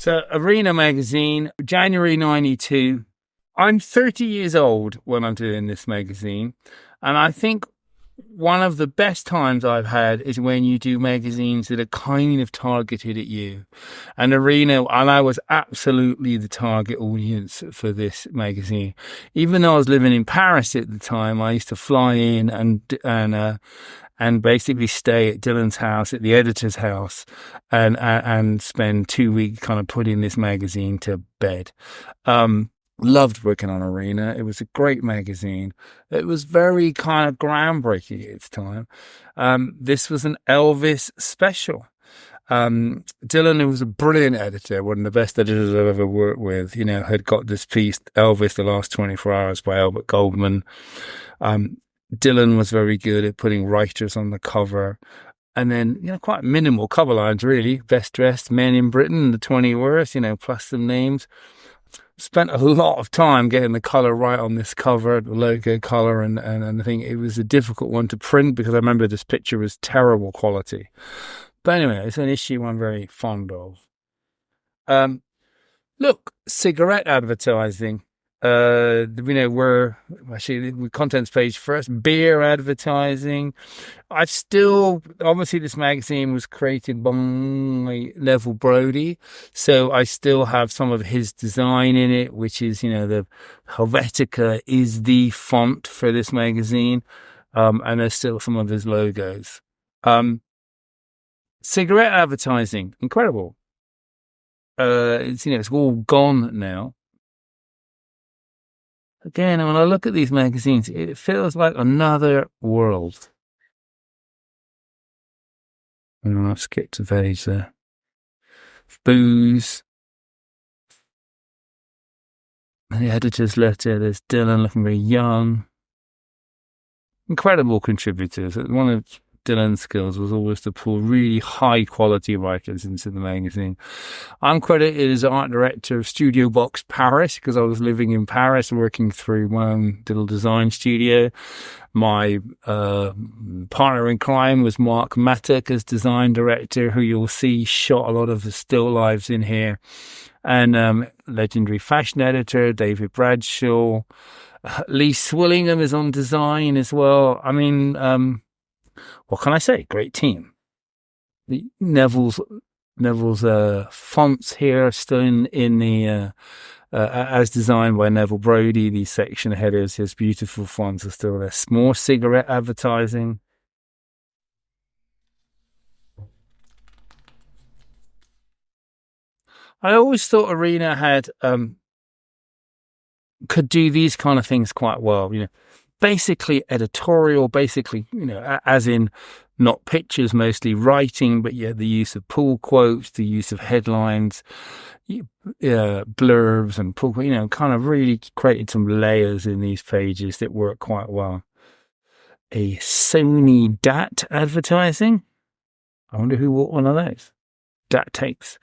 So, Arena magazine, January 92. I'm 30 years old when I'm doing this magazine. And I think one of the best times I've had is when you do magazines that are kind of targeted at you. And Arena, and I was absolutely the target audience for this magazine. Even though I was living in Paris at the time, I used to fly in and basically stay at Dylan's house, at the editor's house, and spend 2 weeks kind of putting this magazine to bed. Loved working on Arena. It was a great magazine. It was very kind of groundbreaking at its time. This was an Elvis special. Dylan, who was a brilliant editor, one of the best editors I've ever worked with, had got this piece, Elvis, The Last 24 Hours by Albert Goldman. Dylan was very good at putting writers on the cover. And then, quite minimal cover lines, really. Best dressed men in Britain, the 20 worst, plus some names. Spent a lot of time getting the colour right on this cover, the logo colour, and I think it was a difficult one to print because I remember this picture was terrible quality. But anyway, it's an issue I'm very fond of. Look, cigarette advertising. We're actually the contents page first. Beer advertising. Obviously this magazine was created by Neville Brody, so I still have some of his design in it, which is, the Helvetica is the font for this magazine. And there's still some of his logos. Cigarette advertising, incredible. It's all gone now. Again, when I look at these magazines, it feels like another world. And I've skipped a page there. Booze. And the editor's letter, there's Dylan looking very young. Incredible contributors. One of Dylan's skills was always to pull really high quality writers into the magazine. I'm credited as art director of Studio Box Paris because I was living in Paris working through my own little design studio. My partner in crime was Mark Mattock as design director, who you'll see shot a lot of the still lives in here. And legendary fashion editor David Bradshaw. Lee Swillingham is on design as well. I mean, what can I say? Great team. The Neville's fonts here are still in the as designed by Neville Brody. These section headers, his beautiful fonts are still there. More cigarette advertising. I always thought Arena had could do these kind of things quite well. Basically editorial, as in not pictures, mostly writing, but the use of pull quotes, the use of headlines, blurbs and pull, kind of really created some layers in these pages that work quite well. A Sony DAT advertising. I wonder who bought one of those. DAT tapes.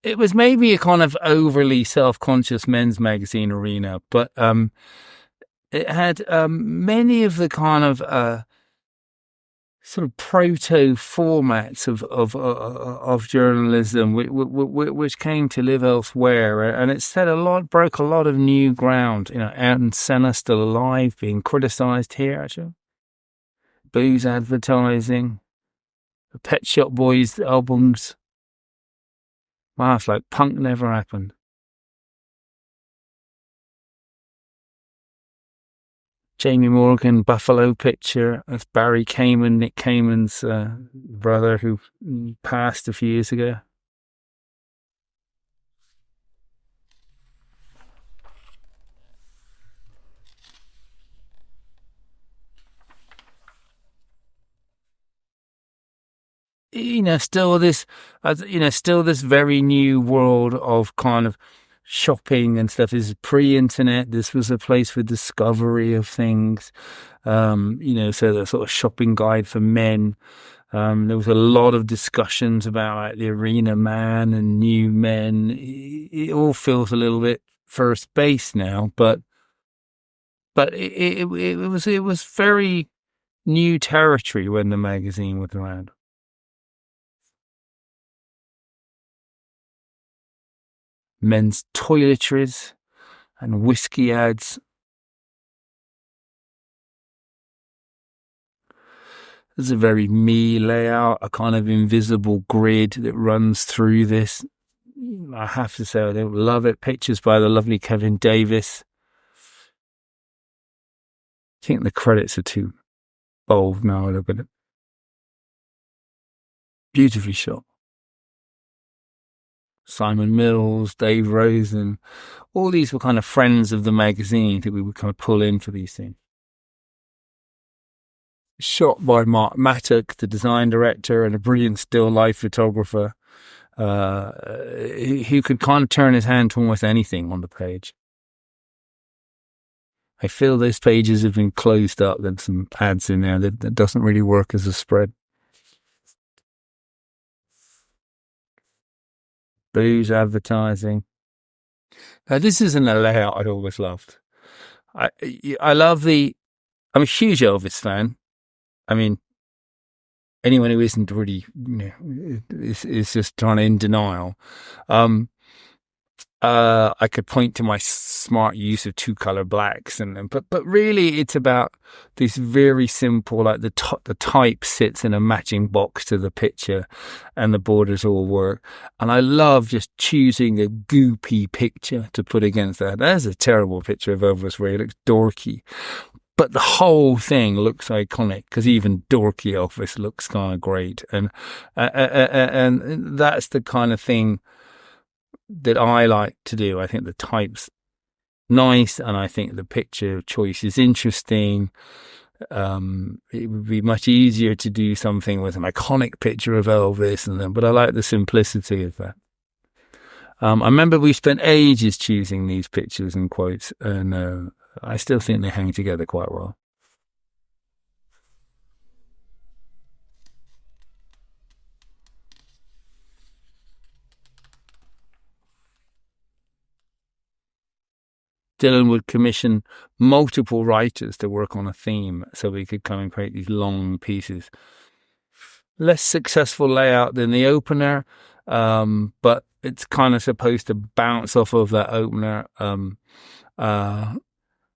It was maybe a kind of overly self-conscious men's magazine, Arena, but it had many of the kind of sort of proto formats of journalism, which came to live elsewhere, and it broke a lot of new ground. Ayrton Senna still alive, being criticised here. Actually, booze advertising, the Pet Shop Boys albums. Wow, it's like punk never happened. Jamie Morgan, Buffalo picture. That's Barry Kamen, Nick Kamen's brother who passed a few years ago. Still this very new world of kind of shopping and stuff. This is pre-internet. This was a place for discovery of things. So the sort of shopping guide for men. There was a lot of discussions about the Arena man and new men. It all feels a little bit first base now, but it was very new territory when the magazine was around. men's toiletries and whiskey ads. There's a very me layout, a kind of invisible grid that runs through this. I have to say, I don't love it. Pictures by the lovely Kevin Davis. I think the credits are too bold now. I look at it. Beautifully shot. Simon Mills, Dave Rosen, all these were kind of friends of the magazine that we would kind of pull in for these things. Shot by Mark Mattock, the design director and a brilliant still life photographer, who could kind of turn his hand to almost anything on the page. I feel those pages have been closed up. There's some ads in there that doesn't really work as a spread. Booze advertising. This isn't a layout I'd always loved. I love I'm a huge Elvis fan. I mean, anyone who isn't really, is just trying to in denial. I could point to my smart use of 2-color blacks, but really it's about this very simple, like the type sits in a matching box to the picture, and the borders all work. And I love just choosing a goopy picture to put against that. There's a terrible picture of Elvis where he looks dorky, but the whole thing looks iconic because even dorky Elvis looks kind of great, and that's the kind of thing that I like to do. I think the type's nice, and I think the picture choice is interesting. It would be much easier to do something with an iconic picture of Elvis, but I like the simplicity of that. I remember we spent ages choosing these pictures and quotes, and I still think they hang together quite well. Dylan would commission multiple writers to work on a theme so we could come and create these long pieces. Less successful layout than the opener, but it's kind of supposed to bounce off of that opener.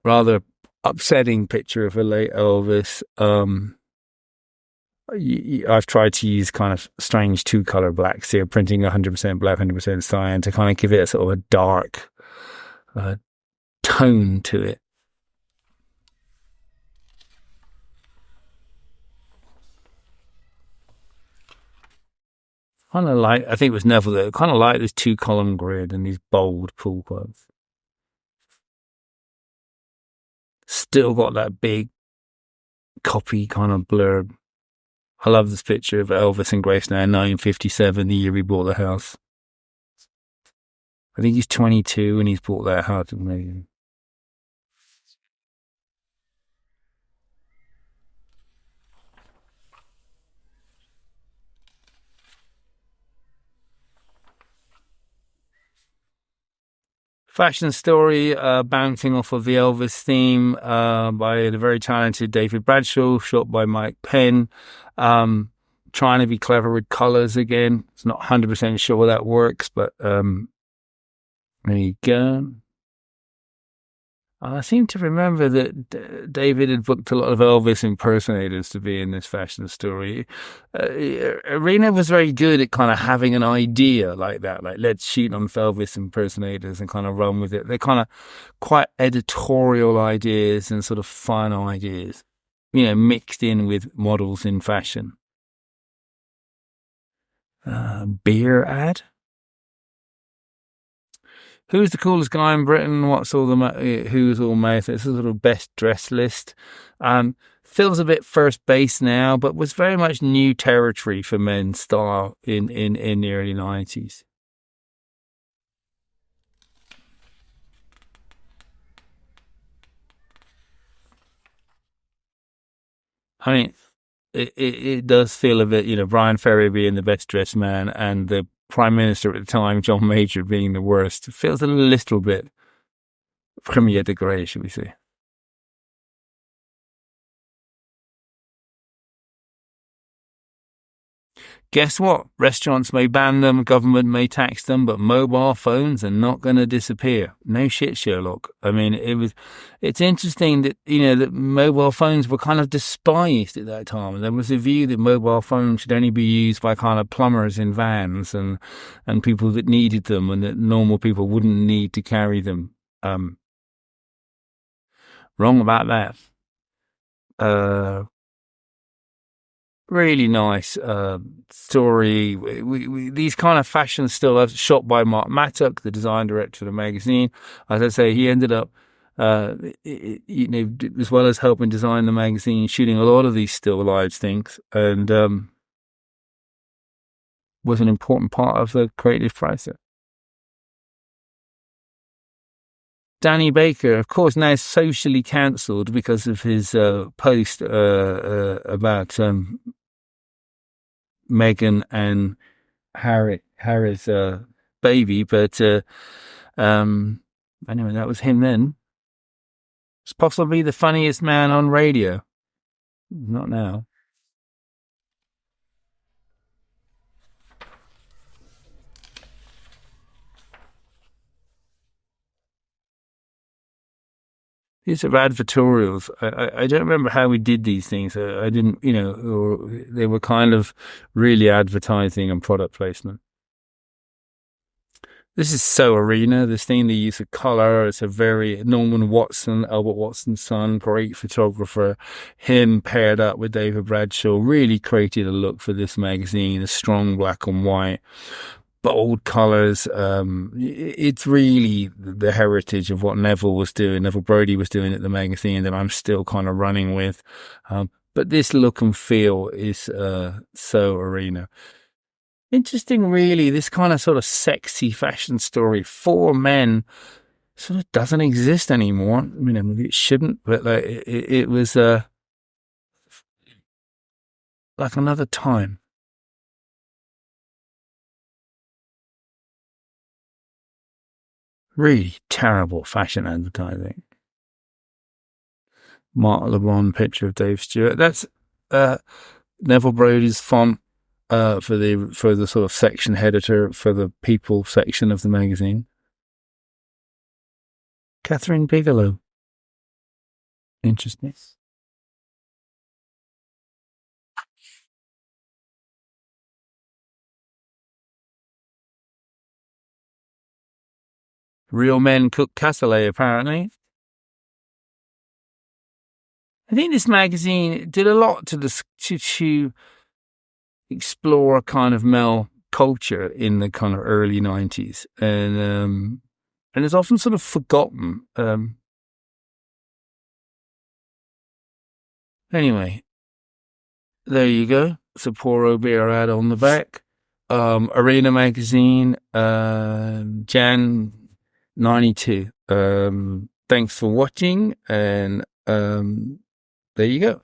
Rather upsetting picture of a late Elvis. I've tried to use kind of strange 2-color blacks here, printing 100% black, 100% cyan to kind of give it a sort of a dark tone to it. I think it was Neville that kind of like this 2-column grid and these bold pull quotes. Still got that big copy kind of blurb. I love this picture of Elvis and Grace now in 1957, the year he bought the house. I think he's 22 when he's bought that house. Maybe. Fashion story, bouncing off of the Elvis theme, by the very talented David Bradshaw, shot by Mike Penn. Trying to be clever with colors again. It's not 100% sure that works, but there you go. I seem to remember that David had booked a lot of Elvis impersonators to be in this fashion story. Arena was very good at kind of having an idea like that, like let's shoot on Elvis impersonators and kind of run with it. They're kind of quite editorial ideas and sort of fun ideas, mixed in with models in fashion. Beer ad. Who's the coolest guy in Britain? Who's all made? It's a sort of best dressed list. Feels a bit first base now, but was very much new territory for men's style in the early 90s. I mean, it does feel a bit, Brian Ferry being the best dressed man and the Prime Minister at the time, John Major, being the worst. It feels a little bit premier degree, should we say. Guess what? Restaurants may ban them, government may tax them, but mobile phones are not going to disappear. No shit, Sherlock. I mean, it's interesting that, that mobile phones were kind of despised at that time. There was a view that mobile phones should only be used by kind of plumbers in vans and people that needed them, and that normal people wouldn't need to carry them. Wrong about that. Really nice story. These kind of fashions still are shot by Mark Mattock, the design director of the magazine. As I say, he ended up, as well as helping design the magazine, shooting a lot of these still lives things, and was an important part of the creative process. Danny Baker, of course, now socially cancelled because of his post about Meghan and Harry's baby, but anyway, that was him then. It's possibly the funniest man on radio. Not now. These are advertorials. I don't remember how we did these things. I didn't, or they were kind of really advertising and product placement. This is so Arena, this thing, the use of color. It's a very Norman Watson, Albert Watson's son, great photographer. Him paired up with David Bradshaw really created a look for this magazine, a strong black and white, bold colors. It's really the heritage of what Neville Brody was doing at the magazine, that I'm still kind of running with. But this look and feel is so Arena. Interesting, really, this kind of sort of sexy fashion story for men sort of doesn't exist anymore. I mean, maybe it shouldn't, but like, it was like another time. Really terrible fashion advertising. Mark LeBron picture of Dave Stewart. That's Neville Brody's font for the sort of section editor for the people section of the magazine. Catherine Bigelow. Interesting. Real men cook cassoulet, apparently. I think this magazine did a lot to explore a kind of male culture in the kind of early 90s, and it's often sort of forgotten. Anyway, there you go. Sapporo beer ad on the back. Arena magazine, Jan 92. Thanks for watching, and there you go.